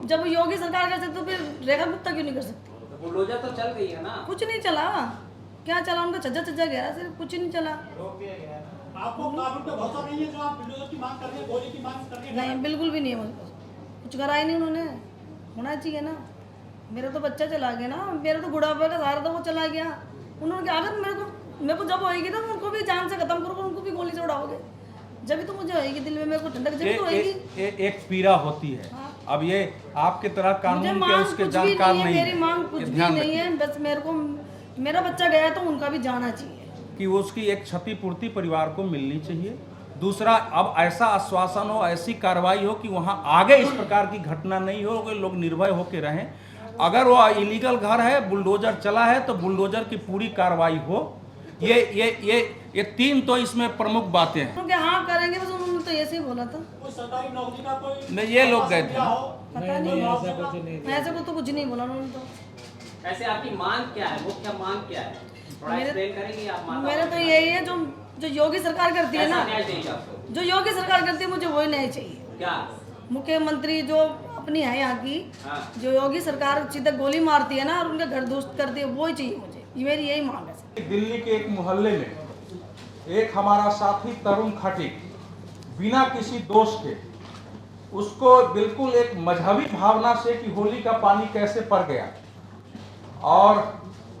जब योगी सरकार कर सकती तो फिर रेखा गुप्ता क्यों नहीं कर सकती? तो बुलडोजर तो चल गई है ना। कुछ नहीं चला, क्या चला? उनका छज्जा छज्जा गया, सिर्फ कुछ नहीं चला। आपको कानून पे भरोसा नहीं है जो आप बुलडोजर की मांग कर रहे हैं, गोली की मांग कर रहे हैं? नहीं, बिल्कुल भी नहीं है मुझे, कुछ करा ही नहीं उन्होंने। होना चाहिए ना, मेरा तो बच्चा चला गया ना, मेरा तो बुढ़ापे का सहारा था वो चला गया। उन्होंने कहा अगर मेरे को जब होएगी ना उनको भी जान से खत्म करोगे, उनको भी गोली से उड़ाओगे, जब तो मुझे होएगी दिल में, मेरे को ठंडक जब तो होएगी। एक पीड़ा होती है। हाँ। अब ये आपके तरह मुझे कानून के मांग उसके कुछ भी जानकार नहीं है, नहीं मेरी मांग कुछ ये भी ध्यान नहीं रखिए है, बस मेरे को मेरा बच्चा गया है तो उनका भी जाना चाहिए कि उसकी एक क्षतिपूर्ति परिवार को मिलनी चाहिए। दूसरा, अब ऐसा आश्वासन हो, ऐसी कार्रवाई हो कि वहाँ आगे इस प्रकार की घटना नहीं हो, कि लोग निर्भय होकर रहें। अगर वो इलीगल घर है, बुलडोजर चला है, तो बुलडोजर की पूरी कार्रवाई हो। ये तीन तो इसमें प्रमुख बातें हैं। क्योंकि हाँ करेंगे, बस उन्होंने तो ऐसे ही बोला था। कोई सरकारी नौकरी का कोई नहीं, ये लोग गए थे ना। पता नहीं, ऐसे को तो कुछ नहीं बोला उन्होंने तो। ऐसे आपकी मांग क्या है, मुख्य मांग क्या है, थोड़ा एक्सप्लेन करेंगी आप? माता मेरा तो यही है, जो योगी सरकार करती है ना, ऐसा न्याय चाहिए आपको? जो योगी सरकार करती है मुझे वही नहीं चाहिए। क्या? मुख्यमंत्री जो अपनी है यहाँ की, हाँ। जो योगी सरकार सीधा गोली मारती है ना और उनका घर ध्वस्त करती है, वही चाहिए मुझे। ये मेरी यही मांग है। दिल्ली के एक मोहल्ले में एक हमारा साथी तरुण खटीक बिना किसी दोष के, उसको बिल्कुल एक मजहबी भावना से कि होली का पानी कैसे पड़ गया और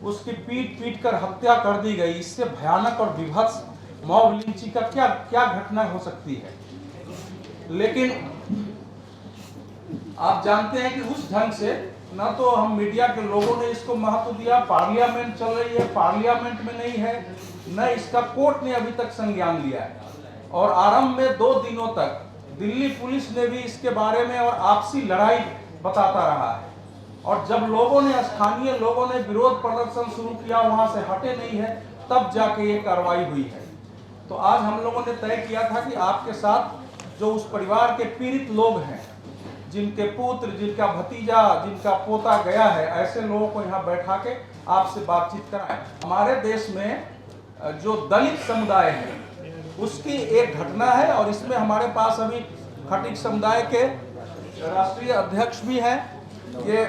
उसकी पीट कर हत्या कर दी गई। इससे भयानक और विभत्स मॉब लिंचिंग का क्या घटना हो सकती है। लेकिन आप जानते हैं कि उस ढंग से न तो हम मीडिया के लोगों ने इसको महत्व दिया, पार्लियामेंट चल रही है, पार्लियामेंट में नहीं है, न इसका कोर्ट ने अभी तक संज्ञान लिया है। और आरंभ में 2 दिनों तक दिल्ली पुलिस ने भी इसके बारे में और आपसी लड़ाई बताता रहा है। और जब लोगों ने, स्थानीय लोगों ने विरोध प्रदर्शन शुरू किया, वहां से हटे नहीं है, तब जाके ये कार्रवाई हुई है। तो आज हम लोगों ने तय किया था कि आपके साथ जो उस परिवार के पीड़ित लोग हैं, जिनके पुत्र, जिनका भतीजा, जिनका पोता गया है, ऐसे लोगों को यहाँ बैठा के आपसे बातचीत कराएं। हमारे देश में जो दलित समुदाय है उसकी एक घटना है, और इसमें हमारे पास अभी खटीक समुदाय के राष्ट्रीय अध्यक्ष भी हैं, ये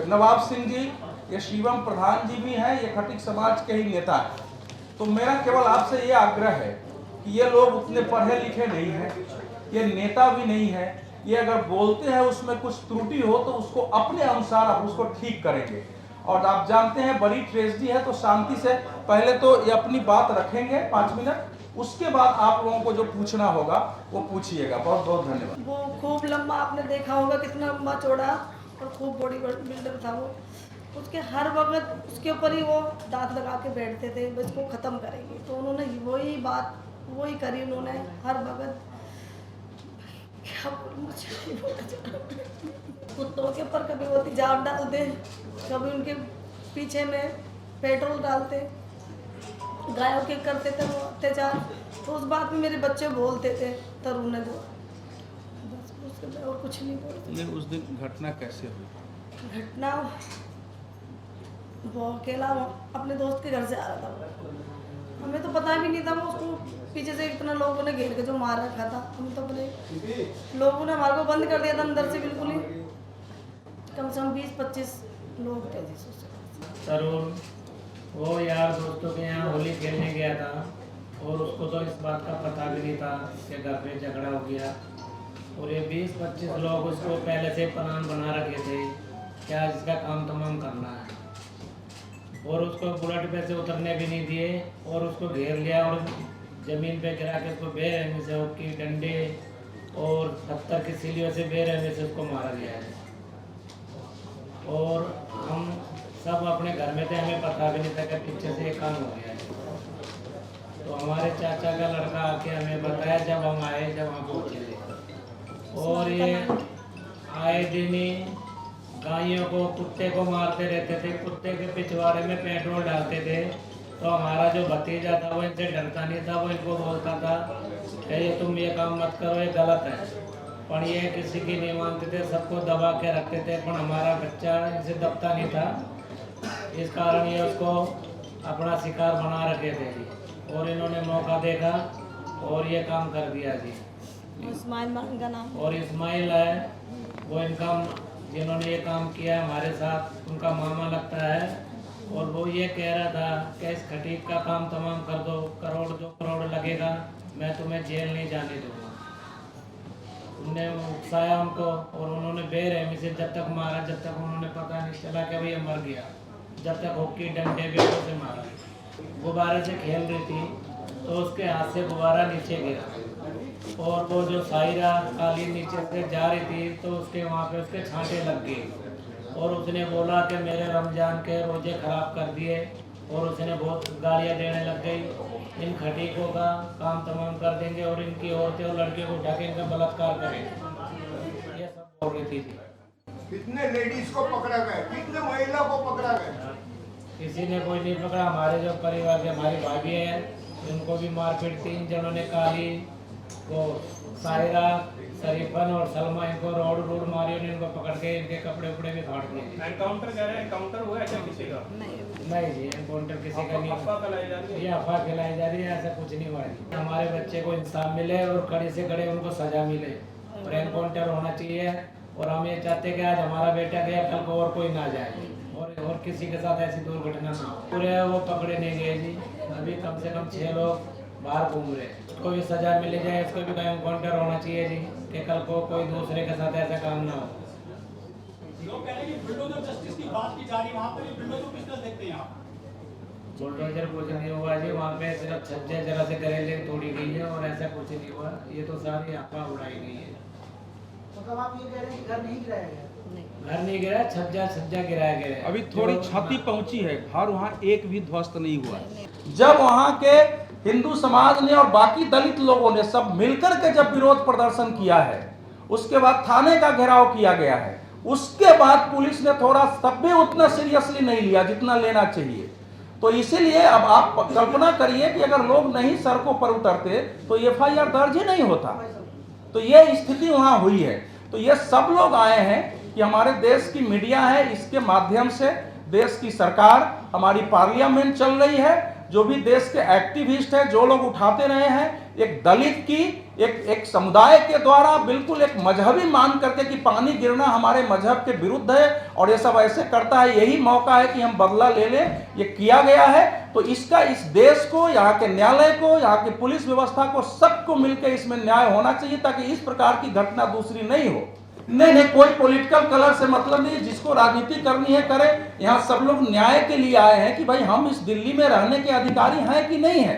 नवाब सिंह जी, ये शिवम प्रधान जी भी हैं, ये खटीक समाज के ही नेता हैं। तो मेरा केवल आपसे ये आग्रह है कि ये लोग उतने पढ़े लिखे नहीं हैं, ये नेता भी नहीं है, ये अगर बोलते हैं उसमें कुछ त्रुटि हो तो उसको अपने अनुसार आप उसको ठीक करेंगे। और आप जानते हैं बड़ी ट्रेजेडी है, तो शांति से पहले तो ये अपनी बात रखेंगे 5 मिनट, उसके बाद आप लोगों को जो पूछना होगा वो पूछिएगा। बहुत बहुत धन्यवाद। वो खूब लंबा, आपने देखा होगा कितना लंबा चौड़ा और खूब बॉडी बिल्डर था वो। उसके हर वक्त उसके ऊपर ही वो दांत लगा के बैठते थे, बस को ख़त्म करेंगे। तो उन्होंने वही बात वही करी उन्होंने हर वक्त। क्या बोलूं, मुझे नहीं बोला जा रहा। कुत्तों के ऊपर कभी वो तेजाब डालते, कभी उनके पीछे में पेट्रोल डालते, गायों के करते थे वो अत्याचार। तो उस बात में मेरे बच्चे बोलते थे, तरुण ने जो, बस उसके और कुछ नहीं बोलते। उस दिन घटना कैसे हुई? घटना, वो अकेला अपने दोस्त के घर से आ रहा था, हमें तो पता भी नहीं था। वो उसको पीछे से इतना लोगों ने घेर के जो मार रखा था, हम तो अपने लोगों ने हमारे को बंद कर दिया था अंदर से बिल्कुल ही। कम से कम 20-25 लोग थे जिससे। तरुण वो यार दोस्तों के यहाँ होली खेलने गया था, और उसको तो इस बात का पता भी नहीं था कि घर पे झगड़ा हो गया। और ये 20-25 लोग उसको पहले से प्लान बना रखे थे क्या इसका काम तमाम करना है, और उसको बुलेट पे से उतरने भी नहीं दिए, और उसको घेर लिया और ज़मीन पे गिरा के उसको बेरहमी से उसकी डंडे और पत्थर की सीलियों से बेरहमी से उसको मारा गया है। और हम सब अपने घर में थे, हमें पता भी नहीं था कि पीछे से ये काम हो गया है। तो हमारे चाचा का लड़का आके हमें बताया जब हम आए, जब हम पहुँचे। और ये आए दिन ही गायों को, कुत्ते को मारते रहते थे, कुत्ते के पिछवाड़े में पेट्रोल डालते थे। तो हमारा जो भतीजा था वो इनसे डरता नहीं था, वो इनको बोलता था कि ये तुम ये काम मत करो, ये गलत है। पर ये किसी की नहीं मानते थे, सबको दबा के रखते थे, पर हमारा बच्चा इनसे दबता नहीं था। इस कारण ये उसको अपना शिकार बना रखे थे, और इन्होंने मौका देखा और ये काम कर दिया जी। इस्माइल का नाम, और इस्माइल है वो इनका जिन्होंने ये काम किया हमारे साथ, उनका मामा लगता है, और वो ये कह रहा था कि इस खटीक का काम तमाम कर दो, जो करोड़ लगेगा मैं तुम्हें जेल नहीं जाने दूंगा। उनने उकसाया उनको, और उन्होंने बेरहमी से जब तक मारा जब तक उन्होंने पता नहीं चला कि भैया मर गया, जब तक हॉकी डंडे बेटों से मारा। गुब्बारे से खेल रही थी तो उसके हाथ से गुब्बारा नीचे गिरा, और वो जो सायरा काली नीचे से जा रही थी तो उसके वहाँ पे उसके छांटे लग गए, और उसने बोला कि मेरे रमजान के रोजे ख़राब कर दिए, और उसने बहुत गालियाँ देने लग गई। इन खटीकों का काम तमाम कर देंगे और इनकी औरतें और लड़कियों को उठा के इनका बलात्कार करेंगे, ये सब बोल रही थी। कितने लेडीज को पकड़ा गया, कितने महिला को पकड़ा गया? किसी ने कोई नहीं पकड़ा। हमारे जो परिवार के हमारी भाभी है उनको भी मारपीट, 3 जनों ने काली को सायरा, शरीफन और सलमा, इनको रोड मारी और इनको पकड़ के इनके कपड़े उपड़े भी फाड़ दिए। एनकाउंटर कह रहे हैं, एनकाउंटर हुआ है क्या किसी का? नहीं जी, एनकाउंटर किसी का नहीं। अफवाह फैलाई जा रही है। ये अफवाह फैलाई जा रही है, ऐसा कुछ नहीं हुआ है। हमारे बच्चे को इंसाफ मिले और कड़े से कड़े उनको सजा मिले, और एनकाउंटर होना चाहिए। और हम ये चाहते हैं कि आज हमारा बेटा गया, कल को और कोई ना जाए, और किसी के साथ ऐसी दुर्घटना ना हो। पूरे वो पकड़े नहीं गए जी, अभी कम से कम 6 लोग बाहर घूम रहे। उसको भी सजा मिल जाए, उसको भी एनकाउंटर होना चाहिए जी, कि कल को कोई दूसरे के साथ ऐसा काम ना हो। लोग कह रहे हैं कि बुलडोजर जस्टिस की बात की जा रही है, वहाँ पर बुलडोजर बिजनेस देखते हैं आप। बुलडोजर कुछ नहीं हुआ जी, वहाँ पे सिर्फ छज्जे जरा से करेले तोड़ी गई है, और ऐसा कुछ नहीं हुआ। ये तो सारी अफवाह उड़ाई गई है। मतलब आप ये कह रहे हैं कि घर नहीं गिराया गया? घर नहीं गिरा, छज्जा गिराया गया है। अभी थोड़ी क्षति पहुंची है, घर वहाँ एक भी ध्वस्त नहीं हुआ है। जब वहाँ के हिंदू समाज ने और बाकी दलित लोगों ने सब मिलकर के जब विरोध प्रदर्शन किया है, उसके बाद थाने का घेराव किया गया है, उसके बाद पुलिस ने थोड़ा तब भी उतना सीरियसली नहीं लिया जितना लेना चाहिए। तो इसीलिए अब आप कल्पना करिए कि अगर लोग नहीं सड़कों पर उतरते तो FIR दर्ज ही नहीं होता। तो ये स्थिति वहाँ हुई है। तो ये सब लोग आए हैं कि हमारे देश की मीडिया है, इसके माध्यम से देश की सरकार, हमारी पार्लियामेंट चल रही है, जो भी देश के एक्टिविस्ट हैं, जो लोग उठाते रहे हैं, एक दलित की एक समुदाय के द्वारा बिल्कुल एक मजहबी मान करके कि पानी गिरना हमारे मजहब के विरुद्ध है और ये सब ऐसे करता है, यही मौका है कि हम बदला ले लें, ये किया गया है। तो इसका इस देश को, यहाँ के न्यायालय को, यहाँ की पुलिस व्यवस्था को, सबको मिलकर इसमें न्याय होना चाहिए ताकि इस प्रकार की घटना दूसरी नहीं हो। नहीं, कोई पॉलिटिकल कलर से मतलब नहीं, जिसको राजनीति करनी है करे। यहाँ सब लोग न्याय के लिए आए हैं कि भाई हम इस दिल्ली में रहने के अधिकारी हैं कि नहीं है,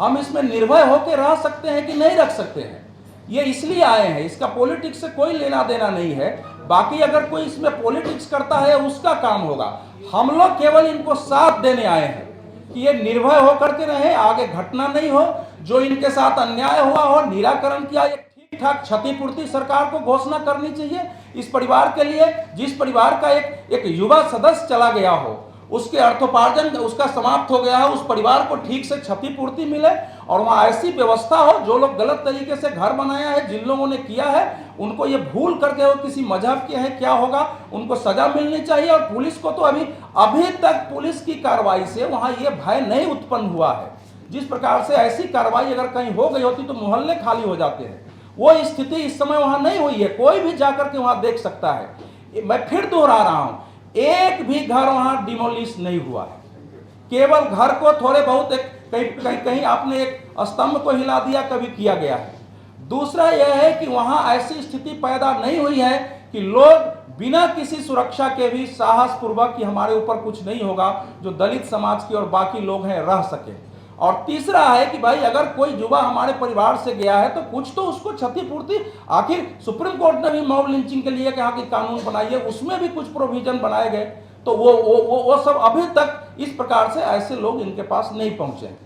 हम इसमें निर्भय होकर रह सकते हैं कि नहीं रख सकते हैं, ये इसलिए आए हैं। इसका पॉलिटिक्स से कोई लेना देना नहीं है। बाकी अगर कोई इसमें पॉलिटिक्स करता है उसका काम होगा। हम लोग केवल इनको साथ देने आए हैं कि ये निर्भय होकर के रहे, आगे घटना नहीं हो, जो इनके साथ अन्याय हुआ हो निराकरण किया, ठीक ठाक क्षतिपूर्ति सरकार को घोषणा करनी चाहिए इस परिवार के लिए। जिस परिवार का एक युवा सदस्य चला गया हो, उसके अर्थोपार्जन उसका समाप्त हो गया है, उस परिवार को ठीक से क्षतिपूर्ति मिले और वहाँ ऐसी व्यवस्था हो। जो लोग गलत तरीके से घर बनाया है, जिन लोगों ने किया है, उनको ये भूल करके वो किसी मजहब के हैं क्या होगा, उनको सजा मिलनी चाहिए। और पुलिस को तो अभी तक पुलिस की कार्रवाई से वहाँ ये भय नहीं उत्पन्न हुआ है। जिस प्रकार से ऐसी कार्रवाई अगर कहीं हो गई होती तो मोहल्ले खाली हो जाते हैं, वो स्थिति इस समय वहाँ नहीं हुई है। कोई भी जाकर के वहाँ देख सकता है। मैं फिर दोहरा रहा हूँ, एक भी घर वहां डिमोलिश नहीं हुआ है। केवल घर को थोड़े बहुत कहीं आपने एक स्तंभ को हिला दिया, कभी किया गया है। दूसरा यह है कि वहां ऐसी स्थिति पैदा नहीं हुई है कि लोग बिना किसी सुरक्षा के भी साहस पूर्वक कि हमारे ऊपर कुछ नहीं होगा, जो दलित समाज की और बाकी लोग हैं रह सके। और तीसरा है कि भाई अगर कोई युवा हमारे परिवार से गया है तो कुछ तो उसको क्षतिपूर्ति, आखिर सुप्रीम कोर्ट ने भी मॉब लिंचिंग के लिए कहा कि कानून बनाइए, उसमें भी कुछ प्रोविजन बनाए गए। तो वो सब अभी तक इस प्रकार से ऐसे लोग इनके पास नहीं पहुंचे।